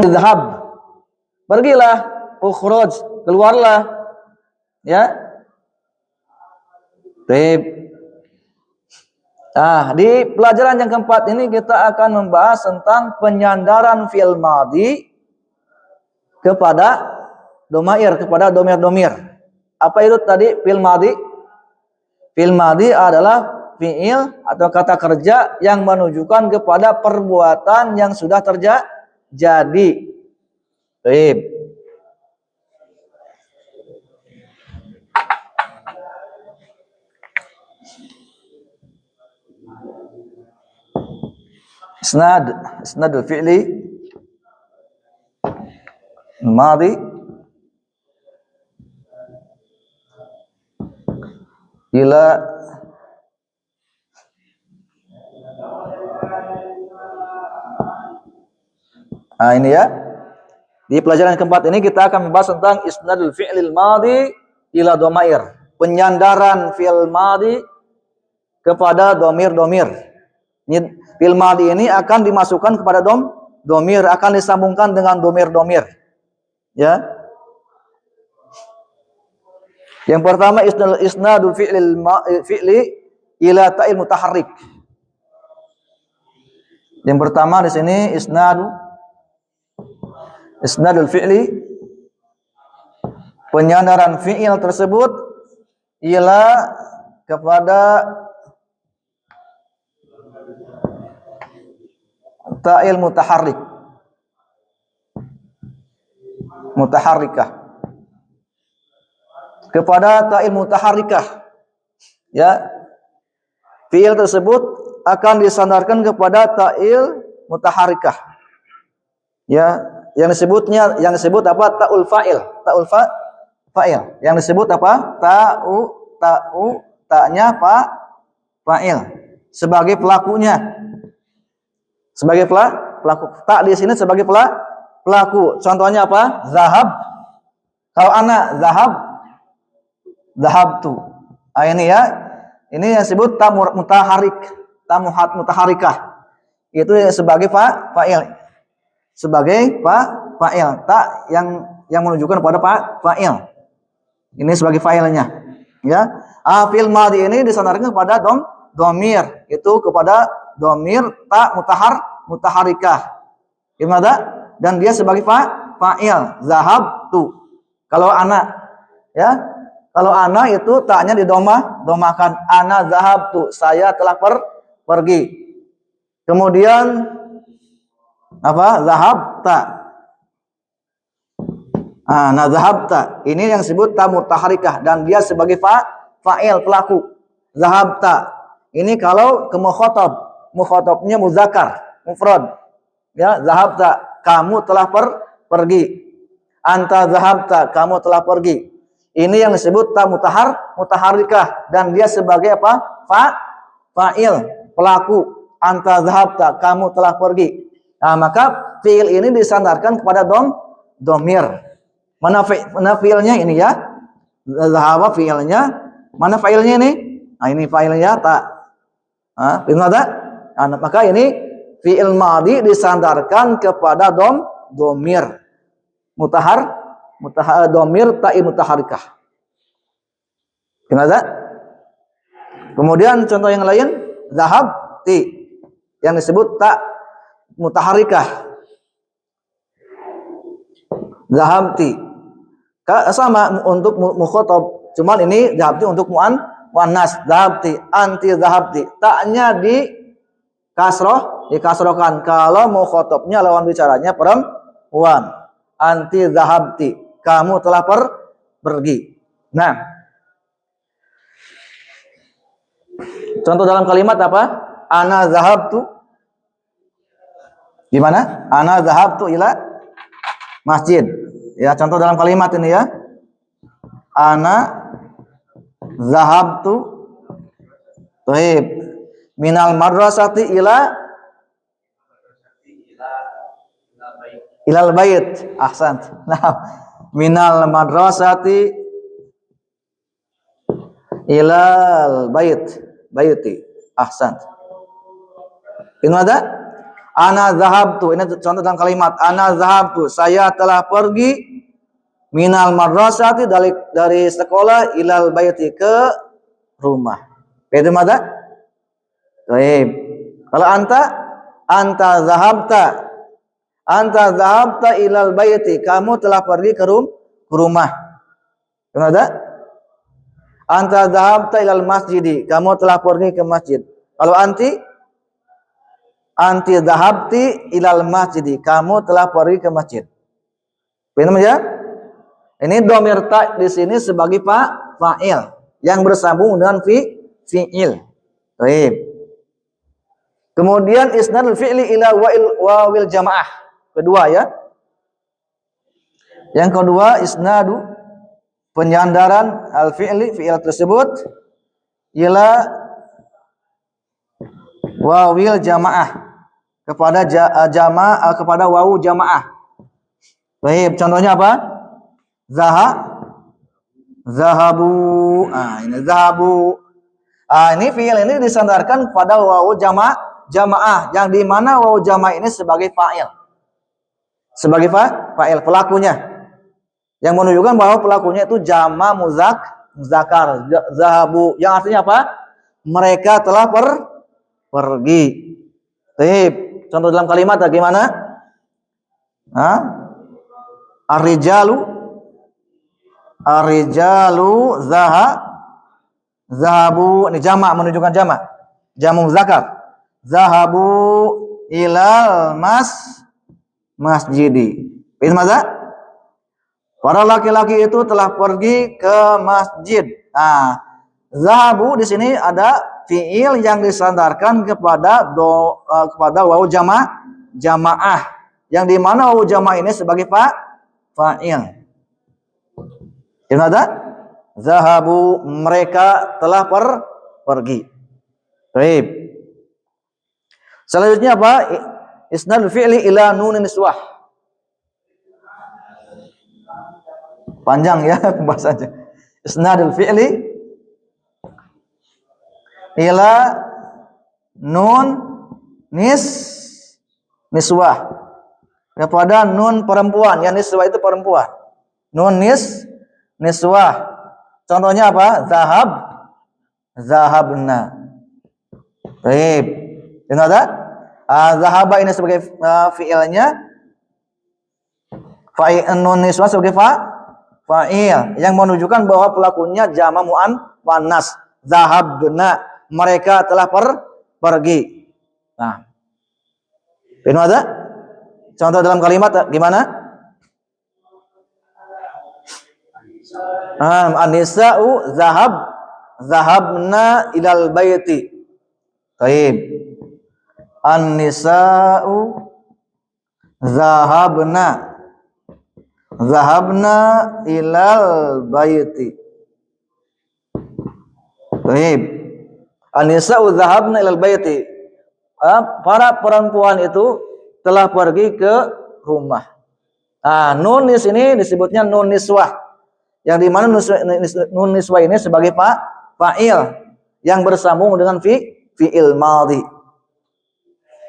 Idhab, pergilah, ukhruj, keluarlah, ya. Baik. Nah, di pelajaran yang keempat ini kita akan membahas tentang penyandaran fi'il madhi kepada domair, kepada domir-domir. Apa itu tadi fi'il madhi? Fi'il madhi adalah fi'il atau kata kerja yang menunjukkan kepada perbuatan yang sudah terjadi. Baik. Isnad al-fi'li al-madhi ila ini ya. Di pelajaran keempat ini kita akan membahas tentang isnadul fi'lil madhi ila domair, penyandaran fi'il madhi kepada domir-domir. Fi'il madhi ini akan dimasukkan kepada domir, akan disambungkan dengan domir-domir. Ya. Yang pertama isnadul fi'li ila ta'il mutaharrik. Yang pertama di sini isnadul fi'li, penyandaran fi'il tersebut ila kepada ta'il mutaharrikah, kepada ta'il mutaharrikah, ya. Fi'il tersebut akan disandarkan kepada ta'il mutaharrikah, ya. Yang disebut apa? Ta'ul fa'il, fa'il. Yang disebut apa? Ta'nya fa'il sebagai pelakunya. Sebagai pelaku. Ta di sini sebagai pelaku. Contohnya apa? Zahab. Kalau ana zahabtu. Ini ya. Ini yang disebut ta mutaharik, ta mutaharikah. Itu sebagai fa'il. Sebagai fa'il. Ta yang menunjukkan pada fa'il. Ini sebagai fa'ilnya. Ya. Fi'il madhi ini disandarkan kepada domir. Itu kepada domir ta mutaharikah. Gimana? Dan dia sebagai fa'il. Zahabtu. Kalau ana, ya. Kalau ana itu taknya didomakan. Ana zahabtu, saya telah pergi. Kemudian apa? Zahabta. Ana zahabta. Ini yang disebut ta mutaharikah dan dia sebagai fa'il, pelaku. Zahabta. Ini kalau ke mukhatabnya muzakkar, mufrad. Ya, zahabta, kamu telah pergi. Anta zahabta, kamu telah pergi. Ini yang disebut ta mutaharikah dan dia sebagai apa? Fa'il, pelaku. Anta zahabta, kamu telah pergi. Nah, maka fi'il ini disandarkan kepada domir. Mana fi'ilnya ini ya? Zahaba fi'ilnya. Mana fa'ilnya ini? Nah, ini fa'ilnya ta. Maka ini fi'il madhi disandarkan kepada domir domir ta'i mutaharikah. Gimana? Kemudian contoh yang lain, zahabti yang disebut ta mutaharikah. Zahabti sama untuk mukhatab, cuman ini zahabti untuk muannas. Zahabti, anti zahabti, taknya dikasrohkan kalau mukhatabnya lawan bicaranya perempuan. Anti zahabti, kamu telah pergi. Nah, contoh dalam kalimat apa? Ana zahabtu. Gimana? Ana zahabtu ila masjid. Ya, contoh dalam kalimat ini ya. Ana zahabtu minal madrasati ilal bait. Ahsan. Nah, minal madrasati ilal baiti. Ahsan. Gimana? Ana zahabtu, ini contoh dalam kalimat ana zahabtu, saya telah pergi minal madrasati dari sekolah ilal baiti ke rumah. Itu mada? Baik. Kalau anta zahabta ilal baiti, kamu telah pergi ke rumah. Ada? Anta zahabta ilal masjidi, kamu telah pergi ke masjid. Kalau anti zahabti ilal masjidi, kamu telah pergi ke masjid. Paham ya? Ini dhamir ta di sini sebagai fa'il yang bersambung dengan fi'il. Baik. Kemudian isnadul fi'li ila wawil jamaah. Kedua ya. Yang kedua isnadu penyandaran al-fi'li, fi'il tersebut ila wawil jamaah, kepada jamaah, kepada wawu jamaah. Baik, contohnya apa? Zahabu. Ini zahabu. Ini fi'il ini disandarkan pada wawu jamaah yang di mana wawu jamaah ini sebagai fa'il. Sebagai fa'il pelakunya. Yang menunjukkan bahwa pelakunya itu jama muzakkar. Zahabu yang artinya apa? Mereka telah pergi. Baik, contoh dalam kalimat bagaimana? Ar-rijalu zahabu, ini jamak menunjukkan jamak. Jamak muzakkar. Zahabu ilal masjidi. Ini mana? Para laki-laki itu telah pergi ke masjid. Zahabu di sini ada fiil yang disandarkan kepada wawu jamaah yang di mana wawu jamaah ini sebagai fa'il. Ini ada zahabu, mereka telah pergi. Baik. Selanjutnya apa? Isnadul fi'li ila nunin niswah. Panjang ya pembahasannya. Isnadul fi'li ila nun niswah, kepada nun perempuan. Yang niswah itu perempuan. Nun niswah. Contohnya apa? Zahabna. Baik. Ini ada? Zahaba ini sebagai fi'ilnya. Nun niswah sebagai fa'il yang menunjukkan bahwa pelakunya jama muannas. Zahabna, mereka telah pergi. Nah, ini ada? Contoh dalam kalimat gimana? An-nisa'u zahabna ilal baiti. Baik. An-nisa'u zahabna ilal baiti. Baik. An-nisa'u zahabna ilal baiti. Para perempuan itu telah pergi ke rumah. Nun nis ini disebutnya nun niswah. Yang di mana nun niswah ini sebagai fa'il yang bersambung dengan fi'il madhi.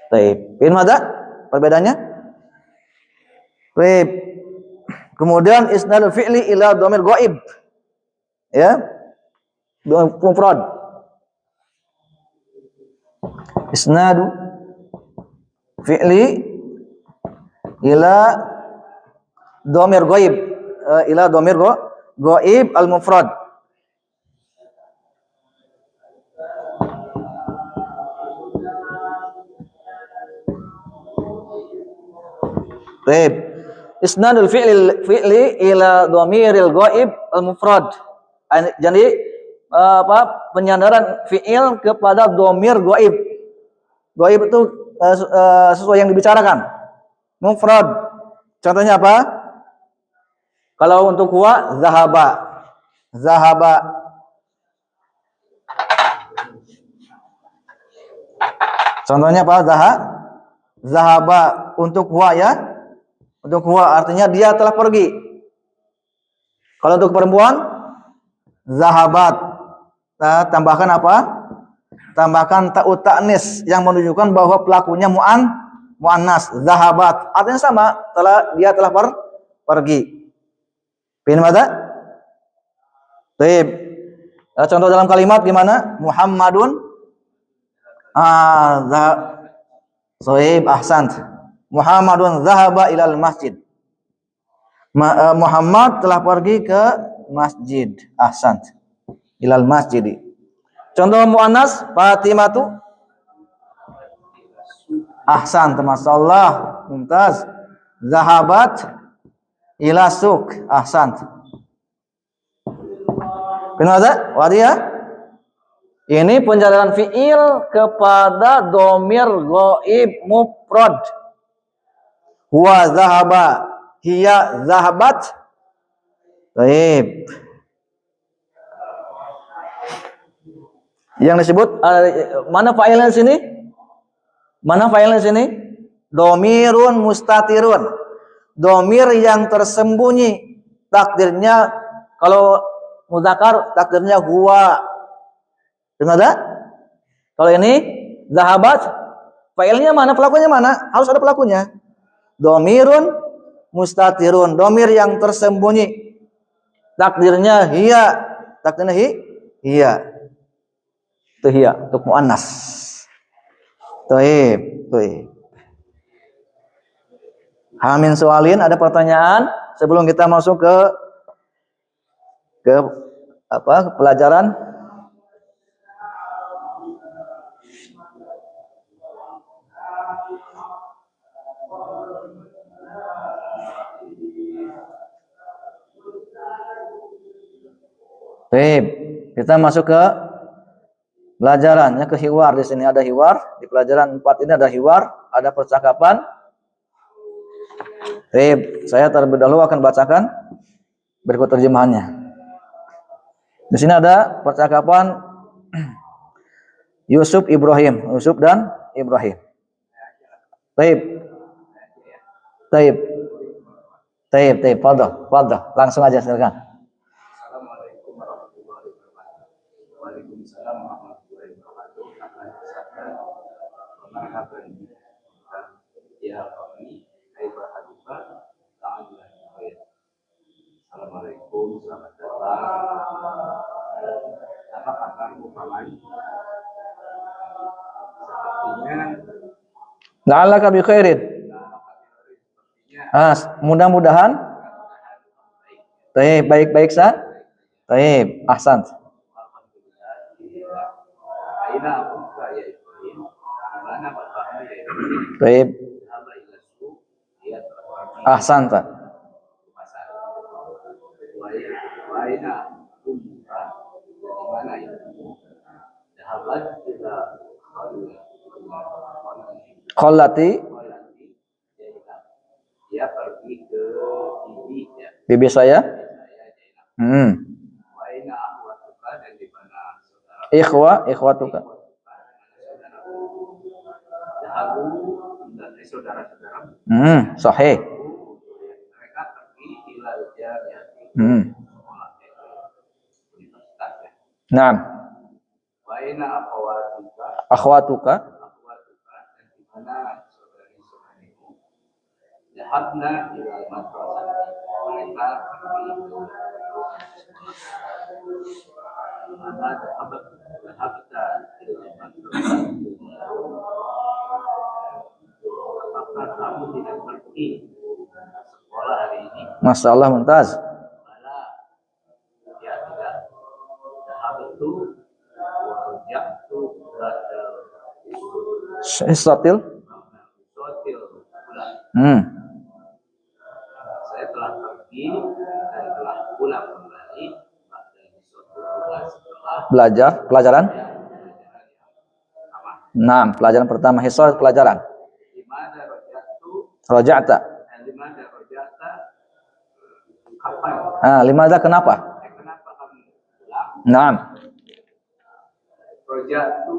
Baik. Ini ada perbedaannya? Baik. Kemudian isnadul fi'li ila dhamir ghaib. Ya. Mufrad. Isnadu fi'li ila dhamir ghaib, ila dhamir ghaib al-mufrad. Baik. Isnadul fi'li ila dhamiril ghaib al-mufrad. Jadi penyandaran fi'il kepada dhamir ghaib. Ghaib itu sesuai yang dibicarakan. Mufrad. Contohnya apa? Kalau untuk huwa zahaba. Contohnya apa? Zahaba untuk huwa ya. Untuk huwa artinya dia telah pergi. Kalau untuk perempuan zahabat. Tambahkan apa? Tambahkan ta'ut ta'nis yang menunjukkan bahwa pelakunya muannas, zahabat. Artinya sama, dia telah pergi. Bin mada? Baik. Contoh dalam kalimat gimana? Muhammadun Sohib ahsant. Muhammadun zahaba ilal masjid. Muhammad telah pergi ke masjid. Ahsant. Ilal masjid. Contoh muannas Fatimatu ahsant. Masyaallah. Mumtaz. Zahabat ila suq. Ahsant. Kenapa? Wadiah. Ini penjelasan fiil kepada domir ghaib mufrad. Huwa zahaba, hiya zahabat. Baik. Yang disebut mana failnya di sini? Mana failnya di sini? Domirun mustatirun. Domir yang tersembunyi. Takdirnya kalau muzakkar takdirnya huwa. Dengar tak? Kalau ini zahabat, failnya mana? Pelakunya mana? Harus ada pelakunya. Domirun mustatirun, domir yang tersembunyi. Takdirnya hiya, takdirnya hiya. Itu hiya untuk muannas. Taib. Hamin soalin, ada pertanyaan sebelum kita masuk ke pelajaran. Baik, kita masuk ke pelajarannya, ke hiwar. Di sini ada hiwar, di pelajaran 4 ini ada hiwar, ada percakapan. Baik, saya terlebih dahulu akan bacakan berikut terjemahannya. Di sini ada percakapan Yusuf dan Ibrahim. Taib. Fadhil. Langsung aja silakan. Assalamualaikum warahmatullahi wabarakatuh. Waalaikumsalam warahmatullahi wabarakatuh. Marhaban ya kami kaifa haluka ta'ala khair. Assalamualaikum, selamat datang. Apa kabarmu paman? Sepertinya La'allaka bi khairin. Mudah-mudahan baik sah. Taib, ahsan. Taib. Ahsan ta. Kholati. Dia pergi ke bibi saya. Waina akhwatuka, dan di mana Ikhwatuka. Saudara-saudara. Sahih. Mereka pergi ilal jami'ati. Universitas ya. Naam. Waina Akhwatuka, dan di mana saudari-saudarimu. Dhahabna ilal madrasah. Mereka pergi ke mana dhahabta ilal madrasah. Apakah kamu tidak pergi sekolah hari ini? Masya Allah, mumtaz. Ya tidak. Dhahabtu wa raja'tu badal Sotil. pulang. Saya telah pergi dan telah pulang kembali dari suatu tugas setelah pelajaran. Nah, pelajaran pertama hisab pelajaran. Roja'ta. Kapan? Limada kenapa? Kenapa kamu pulang? Naam. Roja'tu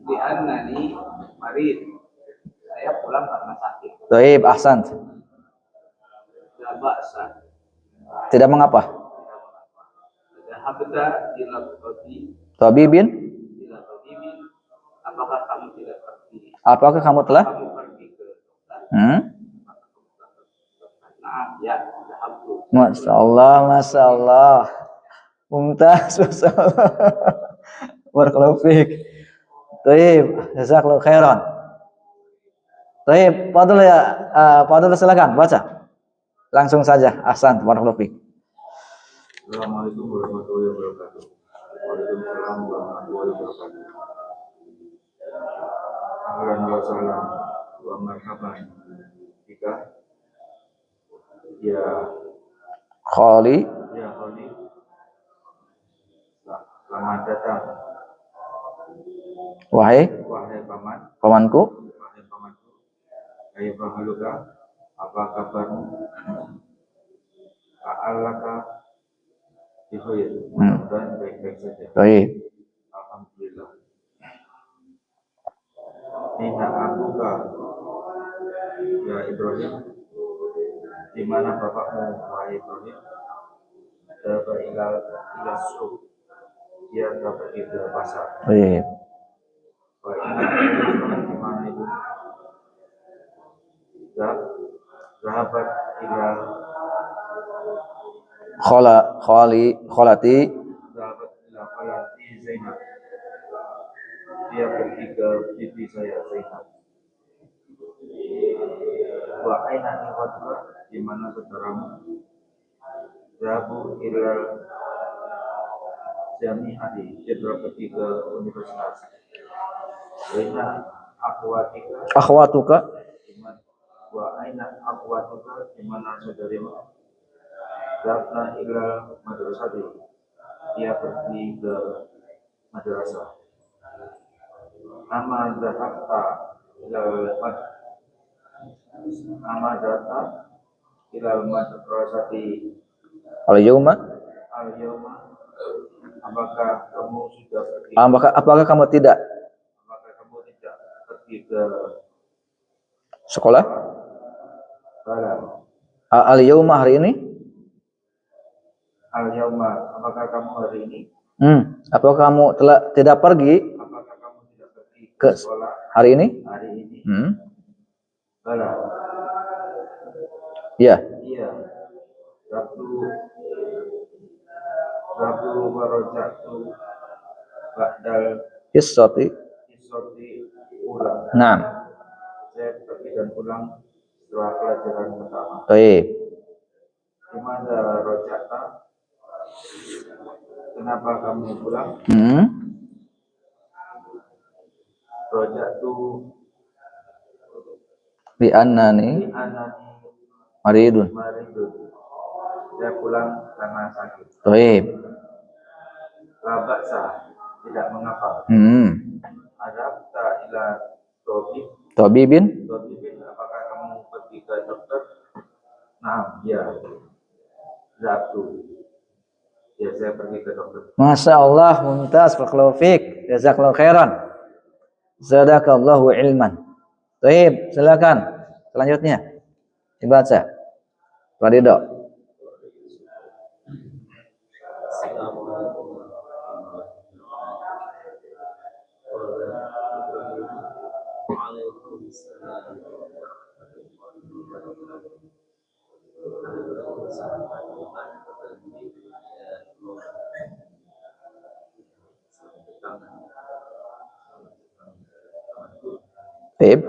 li'annani marid. Saya pulang karena sakit. Taib, ahsan. Tidak mengapa. Dhahabta ila tabibin. Tabibin. Apakah kamu tidak pergi Apakah kamu telah? kamu pergi ke dokter, Hmm? maka kamu telah berkata, "Na'am, ya, dhahabtu." Masya Allah, Masya Allah. Mumtaz, Masya Allah. Barakallahu fiik. Taib, jazakallahu khairan. Taib, Fadl ya, Fadl silakan baca. Langsung saja. Ahsan, barakallahu fiik. Assalamualaikum warahmatullahi wabarakatuh. Waalaikumsalam warahmatullahi wabarakatuh. Ahlan wa sahlan wa marhaban bika ya Khali, ya Khali. Selamat datang wahai wahai paman, pamanku. wahai pamanku. Kaifa haluka? Apa kabarmu? A'alaka bikhair. Mudah-mudahan baik-baik saja. Taib. Alhamdulillah. Inna abuka ya Ibrahim, di mana bapakmu wahai Ibrahim? Daba ilal suq, dia pergi ke pasar. Taib. Wa inna di mana ibu? Zahabat ila Kholati. Zahabat ila khalati Zainab, dia pergi ke bibi saya Zainab. Wa aina ikhwatuka, di mana saudaramu? Zahabu ila jami'ati, dia pergi ke universitas. Wa aina akhwatika, Akhwatuka. wa aina akhwatuka, di mana saudarimu? Zahabna ila madrasati, dia pergi ke madrasah. Ama zahabta ilal mad Ama data ilal madrasati Al-yawma. al-yawma, apakah kamu sudah pergi? Apakah kamu tidak Apakah kamu tidak pergi ke sekolah? Bala? Al-yawma hari ini? Al-yawma, apakah kamu hari ini? Apakah kamu tidak pergi Apakah kamu tidak pergi ke ke sekolah hari ini? hari ini? Bala. Ya. Iya. Rabtu warojatu ba'dal Hissati. isoti ulang. Naam. Saya pergi dan pulang setelah pelajaran pertama. Taib. Gimana rojata? Kenapa kamu pulang? Rojatu Bi annani anani maridun. maridun. Saya pulang karena sakit. Taib. Labaksa, tidak mengapa. Adapta ila Tabibin. Tabibin, apakah kamu pergi ke dokter? Nah, ya. Zabtu. Ya, saya pergi ke dokter. Masya Allah, mumtaz, barakallahu fiik, jazakallahu khairan, zadakallahu ilman. Taib, silakan. Selanjutnya dibaca. Pak Ridho. Taib.